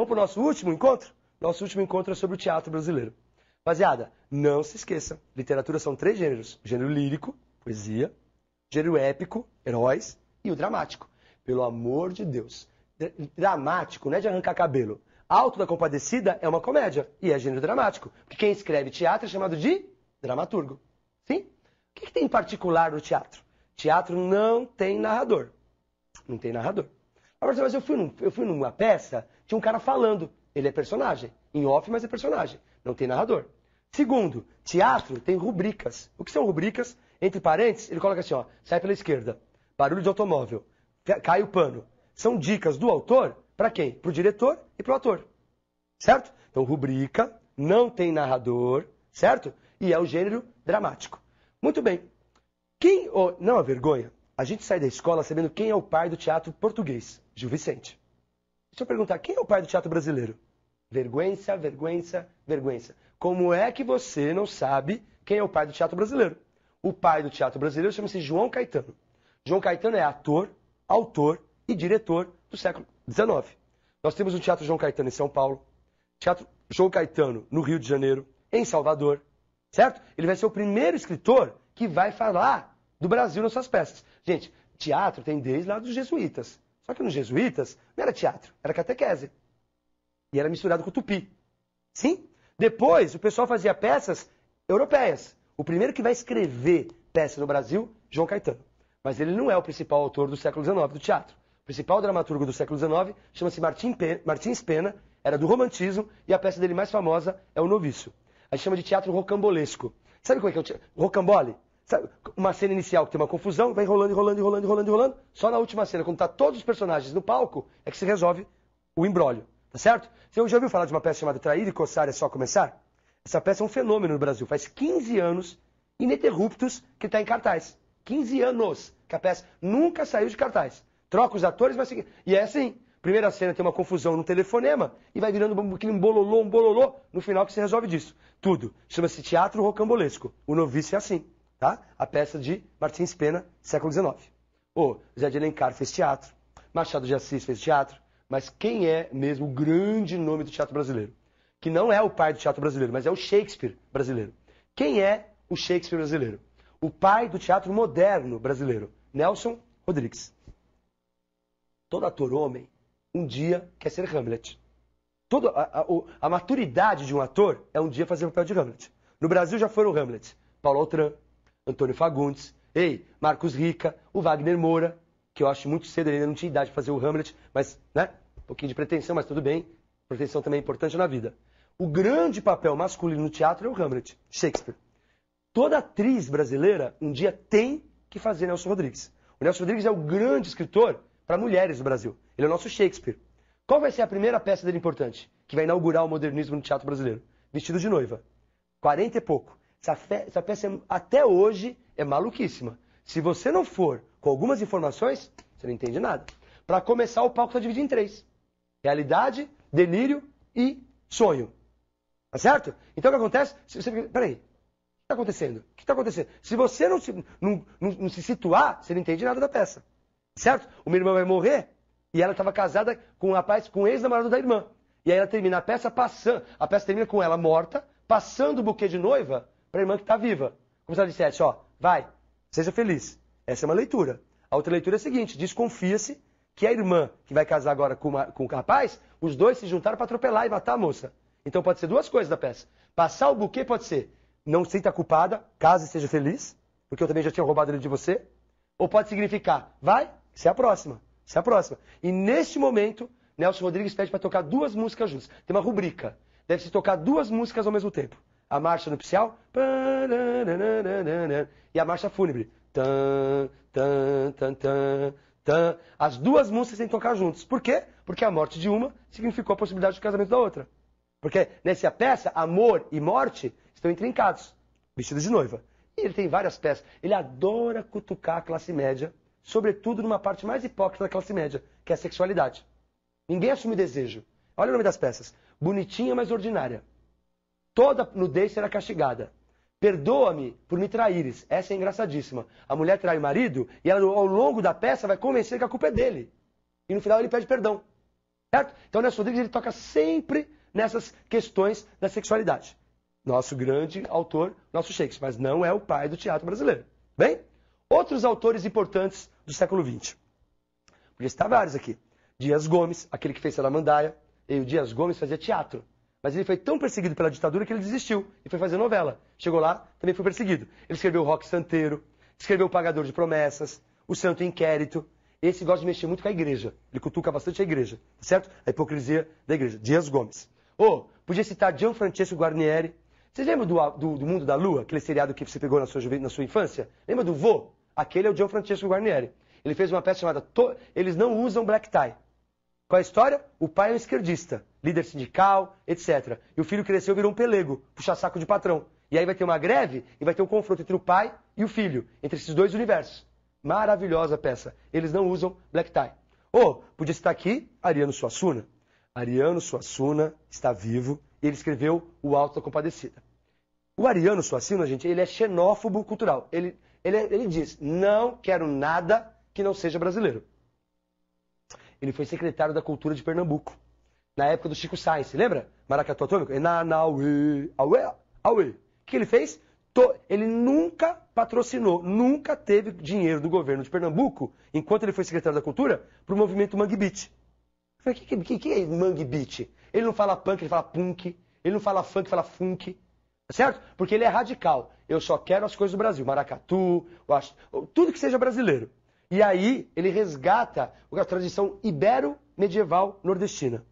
Vamos para o nosso último encontro? Nosso último encontro é sobre o teatro brasileiro. Rapaziada, não se esqueça, literatura são 3 gêneros. O gênero lírico, poesia, gênero épico, heróis, e o dramático. Pelo amor de Deus. Dramático não é de arrancar cabelo. Alto da Compadecida é uma comédia e é gênero dramático. Porque quem escreve teatro é chamado de dramaturgo. Sim? O que tem em particular no teatro? Teatro não tem narrador. Não tem narrador. Agora, mas eu fui numa peça, tinha um cara falando. Ele é personagem. Em off, mas é personagem. Não tem narrador. Segundo, teatro tem rubricas. O que são rubricas? Entre parênteses, ele coloca assim, ó, sai pela esquerda. Barulho de automóvel. Cai o pano. São dicas do autor para quem? Para o diretor e para o ator. Certo? Então, rubrica, não tem narrador, certo? E é o gênero dramático. Muito bem. Não há vergonha? A gente sai da escola sabendo quem é o pai do teatro português. Gil Vicente. Deixa eu perguntar, quem é o pai do teatro brasileiro? Vergüenza, vergüenza, vergüenza. Como é que você não sabe quem é o pai do teatro brasileiro? O pai do teatro brasileiro chama-se João Caetano. João Caetano é ator, autor e diretor do século XIX. Nós temos o Teatro João Caetano em São Paulo, Teatro João Caetano no Rio de Janeiro, em Salvador, certo? Ele vai ser o primeiro escritor que vai falar do Brasil nas suas peças. Gente, teatro tem desde lá dos jesuítas. Só que nos jesuítas não era teatro, era catequese. E era misturado com tupi. Sim? Depois, o pessoal fazia peças europeias. O primeiro que vai escrever peça no Brasil, João Caetano. Mas ele não é o principal autor do século XIX do teatro. O principal dramaturgo do século XIX chama-se Martins Pena, era do romantismo, e a peça dele mais famosa é O Noviço. A gente chama de teatro rocambolesco. Sabe como é que é o teatro? Rocambole? Sabe? Uma cena inicial que tem uma confusão, vai enrolando, enrolando, enrolando, enrolando, enrolando. Só na última cena, quando está todos os personagens no palco, é que se resolve o imbróglio. Tá certo? Você já ouviu falar de uma peça chamada Trair e Coçar é Só Começar? Essa peça é um fenômeno no Brasil. Faz 15 anos, ininterruptos, que está em cartaz. 15 anos que a peça nunca saiu de cartaz. Troca os atores, vai seguir. E é assim. Primeira cena tem uma confusão no telefonema e vai virando um bololô, no final que se resolve disso. Tudo. Chama-se teatro rocambolesco. O Noviço é assim. Tá? A peça de Martins Pena, século XIX. O Zé de Alencar fez teatro. Machado de Assis fez teatro. Mas quem é mesmo o grande nome do teatro brasileiro? Que não é o pai do teatro brasileiro, mas é o Shakespeare brasileiro. Quem é o Shakespeare brasileiro? O pai do teatro moderno brasileiro, Nelson Rodrigues. Todo ator homem, um dia quer ser Hamlet. A maturidade de um ator é um dia fazer o papel de Hamlet. No Brasil já foram Hamlet. Paulo Altran, Antônio Fagundes, Marcos Rica, o Wagner Moura, que eu acho muito cedo, ele ainda não tinha idade para fazer o Hamlet, mas, né, um pouquinho de pretensão, mas tudo bem. Pretensão também é importante na vida. O grande papel masculino no teatro é o Hamlet, Shakespeare. Toda atriz brasileira um dia tem que fazer Nelson Rodrigues. O Nelson Rodrigues é o grande escritor para mulheres do Brasil. Ele é o nosso Shakespeare. Qual vai ser a primeira peça dele importante, que vai inaugurar o modernismo no teatro brasileiro? Vestido de Noiva. 40 e pouco. Essa peça até hoje é maluquíssima. Se você não for com algumas informações, você não entende nada. Para começar, o palco está dividido em 3. Realidade, delírio e sonho. Tá certo? Então o que acontece? Peraí. O que está acontecendo? O que está acontecendo? Se você não se situar, você não entende nada da peça. Certo? Uma irmã vai morrer e ela estava casada com um rapaz, com o ex-namorado da irmã. E aí ela termina a peça passando. A peça termina com ela morta, passando o buquê de noiva para a irmã que está viva. Como se ela dissesse, ó, vai, seja feliz. Essa é uma leitura. A outra leitura é a seguinte, desconfia-se que a irmã que vai casar agora com o rapaz, os dois se juntaram para atropelar e matar a moça. Então pode ser 2 coisas da peça. Passar o buquê pode ser, não sinta culpada, case e seja feliz, porque eu também já tinha roubado ele de você. Ou pode significar, vai, você é a próxima, você é a próxima. E neste momento, Nelson Rodrigues pede para tocar 2 músicas juntas. Tem uma rubrica, deve-se tocar 2 músicas ao mesmo tempo. A marcha nupcial e a marcha fúnebre. As 2 músicas têm que tocar juntas. Por quê? Porque a morte de uma significou a possibilidade de casamento da outra. Porque nessa peça, amor e morte estão intrincados. Vestido de noiva. E ele tem várias peças. Ele adora cutucar a classe média, sobretudo numa parte mais hipócrita da classe média, que é a sexualidade. Ninguém assume desejo. Olha o nome das peças. Bonitinha, mas ordinária. Toda nudez será castigada. Perdoa-me por me traíres. Essa é engraçadíssima. A mulher trai o marido e ela, ao longo da peça, vai convencer que a culpa é dele. E no final ele pede perdão. Certo? Então, Nelson Rodrigues, ele toca sempre nessas questões da sexualidade. Nosso grande autor, nosso Shakespeare, mas não é o pai do teatro brasileiro. Bem? Outros autores importantes do século XX. Podia citar vários aqui. Dias Gomes, aquele que fez Salamandaia. E o Dias Gomes fazia teatro. Mas ele foi tão perseguido pela ditadura que ele desistiu e foi fazer novela. Chegou lá, também foi perseguido. Ele escreveu o Roque Santeiro, escreveu O Pagador de Promessas, O Santo Inquérito. Esse gosta de mexer muito com a igreja. Ele cutuca bastante a igreja, tá certo? A hipocrisia da igreja. Dias Gomes. Podia citar Gianfrancesco Guarnieri. Vocês lembram do Mundo da Lua? Aquele seriado que você pegou na sua infância? Lembra do Vô? Aquele é o Gianfrancesco Guarnieri. Ele fez uma peça chamada Eles Não Usam Black Tie. Qual é a história? O pai é um esquerdista, líder sindical, etc. E o filho cresceu e virou um pelego, puxa-saco de patrão. E aí vai ter uma greve e vai ter um confronto entre o pai e o filho, entre esses dois universos. Maravilhosa peça. Eles não usam black tie. Podia citar aqui Ariano Suassuna. Ariano Suassuna está vivo e ele escreveu O Alto da Compadecida. O Ariano Suassuna, gente, ele é xenófobo cultural. Ele diz, não quero nada que não seja brasileiro. Ele foi secretário da Cultura de Pernambuco, na época do Chico Sainz, lembra? Maracatu Atômico? O que ele fez? Ele nunca patrocinou, nunca teve dinheiro do governo de Pernambuco, enquanto ele foi secretário da Cultura, para o movimento Mangue Beat. Eu falei, que é Mangue Beat? Ele não fala punk, ele fala punk. Ele não fala funk, ele fala funk. Certo? Porque ele é radical. Eu só quero as coisas do Brasil. Maracatu, tudo que seja brasileiro. E aí ele resgata a tradição ibero-medieval nordestina.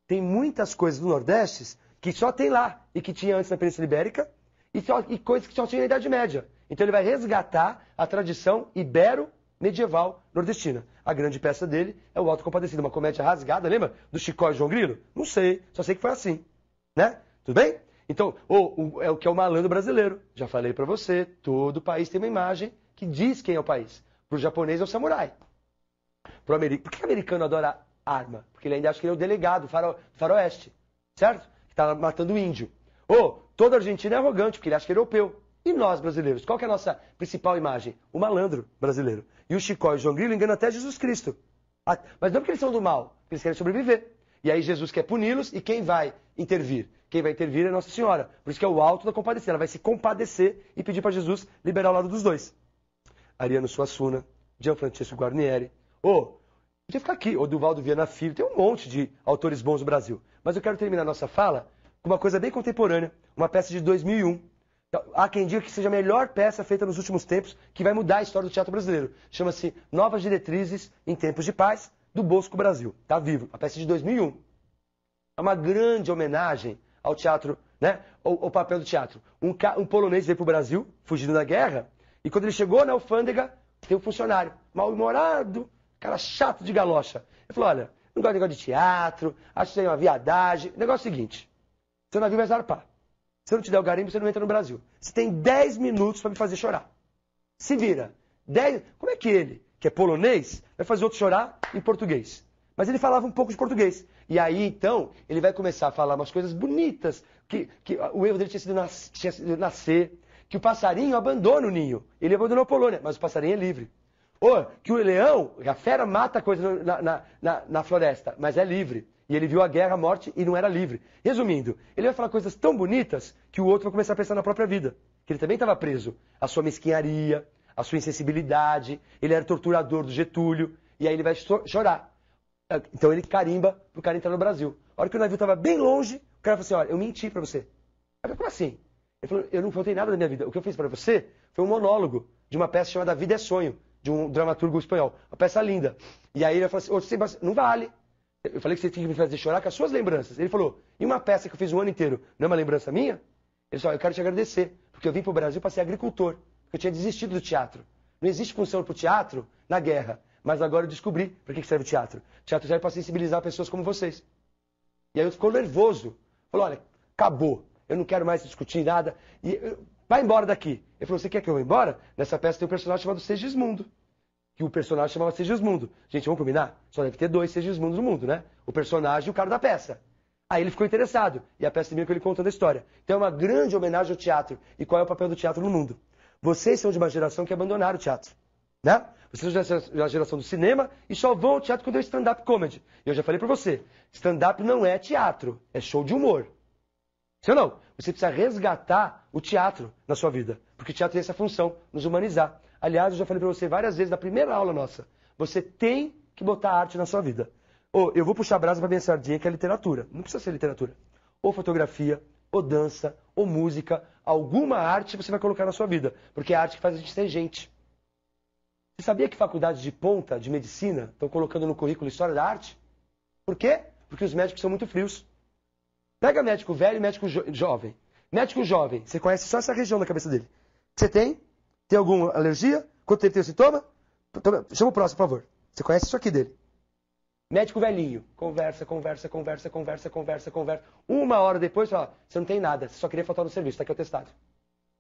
Tem muitas coisas do Nordeste que só tem lá e que tinha antes na Península Ibérica e coisas que só tinha na Idade Média. Então ele vai resgatar a tradição ibero-medieval nordestina. A grande peça dele é o Alto da Compadecida, uma comédia rasgada, lembra? Do Chicó e João Grilo? Não sei, só sei que foi assim. Né? Tudo bem? Então, é o que é o malandro brasileiro. Já falei pra você, todo país tem uma imagem que diz quem é o país. Pro japonês é o samurai. Por que o americano adora arma? Porque ele ainda acha que ele é o delegado, faroeste. Certo? Que tá matando o índio. Todo argentino é arrogante, porque ele acha que é europeu. E nós, brasileiros? Qual que é a nossa principal imagem? O malandro brasileiro. E o Chicó e o João Grilo enganam até Jesus Cristo. Mas não porque eles são do mal, porque eles querem sobreviver. E aí Jesus quer puni-los e quem vai intervir? Quem vai intervir é Nossa Senhora. Por isso que é o Alto da Compadecida. Ela vai se compadecer e pedir para Jesus liberar o lado dos dois. Ariano Suassuna, Gianfrancesco Guarnieri. Podia ficar aqui, Oduvaldo Viana Filho. Tem um monte de autores bons no Brasil. Mas eu quero terminar nossa fala com uma coisa bem contemporânea. Uma peça de 2001. Há quem diga que seja a melhor peça feita nos últimos tempos, que vai mudar a história do teatro brasileiro. Chama-se Novas Diretrizes em Tempos de Paz, do Bosco Brasil. Está vivo. A peça de 2001. É uma grande homenagem ao teatro, né? O papel do teatro. Um polonês veio para o Brasil, fugindo da guerra, e quando ele chegou na alfândega, tem um funcionário, mal-humorado, cara chato de galocha. Ele falou, olha, não gosto de negócio de teatro, acho que isso aí é uma viadagem. O negócio é o seguinte, seu navio vai zarpar. Se eu não te der o garimpo, você não entra no Brasil. Você tem 10 minutos para me fazer chorar. Se vira. 10... Como é que ele, que é polonês, vai fazer outro chorar em português? Mas ele falava um pouco de português. E aí, então, ele vai começar a falar umas coisas bonitas, que o erro dele tinha sido nascer, que o passarinho abandona o ninho. Ele abandonou a Polônia, mas o passarinho é livre. Que o leão, a fera mata coisa na floresta, mas é livre. E ele viu a guerra, a morte e não era livre. Resumindo, ele vai falar coisas tão bonitas que o outro vai começar a pensar na própria vida. Que ele também estava preso. A sua mesquinharia, a sua insensibilidade, ele era torturador do Getúlio, e aí ele vai chorar. Então ele carimba pro cara entrar no Brasil. A hora que o navio estava bem longe, o cara falou assim, olha, eu menti para você. Eu falei, como assim? Ele falou, eu não contei nada da minha vida. O que eu fiz para você foi um monólogo de uma peça chamada Vida é Sonho, de um dramaturgo espanhol. Uma peça linda. E aí ele falou assim, não vale. Eu falei que você tinha que me fazer chorar com as suas lembranças. Ele falou, e uma peça que eu fiz um ano inteiro, não é uma lembrança minha? Ele falou, eu quero te agradecer, porque eu vim para o Brasil para ser agricultor, porque eu tinha desistido do teatro. Não existe função para o teatro na guerra, mas agora eu descobri para que serve o teatro. O teatro serve para sensibilizar pessoas como vocês. E aí eu ficou nervoso. Falou, olha, acabou, eu não quero mais discutir nada, vai embora daqui. Ele falou, você quer que eu vá embora? Nessa peça tem um personagem chamado Segismundo. Que o personagem chamava Segismundo. Gente, vamos combinar? Só deve ter 2 Segismundos no mundo, né? O personagem e o cara da peça. Aí ele ficou interessado. E a peça termina com ele contando a história. Então é uma grande homenagem ao teatro. E qual é o papel do teatro no mundo? Vocês são de uma geração que abandonaram o teatro. né? Vocês são da geração do cinema e só vão ao teatro quando é stand-up comedy. E eu já falei pra você, stand-up não é teatro, é show de humor. Sim ou não? Você precisa resgatar o teatro na sua vida. Porque o teatro tem essa função, nos humanizar. Aliás, eu já falei pra você várias vezes na primeira aula nossa. Você tem que botar arte na sua vida. Ou eu vou puxar a brasa pra minha sardinha, que é literatura. Não precisa ser literatura. Ou fotografia, ou dança, ou música. Alguma arte você vai colocar na sua vida. Porque é a arte que faz a gente ser gente. Você sabia que faculdades de ponta de medicina estão colocando no currículo História da Arte? Por quê? Porque os médicos são muito frios. Pega médico velho e médico jovem. Médico jovem, você conhece só essa região da cabeça dele. Você tem? Tem alguma alergia? Quanto tempo tem o sintoma? Chama o próximo, por favor. Você conhece isso aqui dele. Médico velhinho. Conversa. 1 hora depois, ó, você não tem nada. Você só queria faltar no serviço. Tá aqui o testado.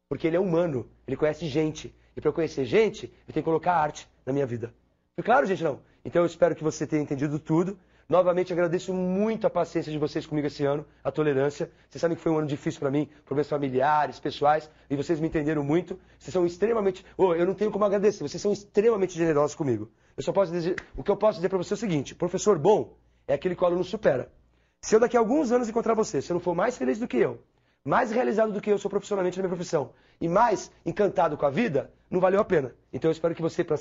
Porque ele é humano. Ele conhece gente. E para eu conhecer gente, eu tenho que colocar arte na minha vida. Foi claro, gente? Não? Então eu espero que você tenha entendido tudo. Novamente, agradeço muito a paciência de vocês comigo esse ano, a tolerância. Vocês sabem que foi um ano difícil para mim, problemas familiares, pessoais, e vocês me entenderam muito. Vocês são extremamente... eu não tenho como agradecer, vocês são extremamente generosos comigo. O que eu posso dizer para você é o seguinte, professor bom é aquele que o aluno supera. Se eu daqui a alguns anos encontrar você, se eu não for mais feliz do que eu, mais realizado do que eu sou profissionalmente na minha profissão e mais encantado com a vida, não valeu a pena. Então eu espero que você, para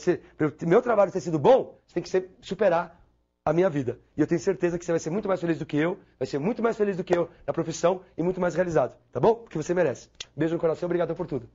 o meu trabalho ter sido bom, você tem que superar a minha vida. E eu tenho certeza que você vai ser muito mais feliz do que eu, vai ser muito mais feliz do que eu na profissão e muito mais realizado, tá bom? Porque você merece. Beijo no coração, obrigado por tudo.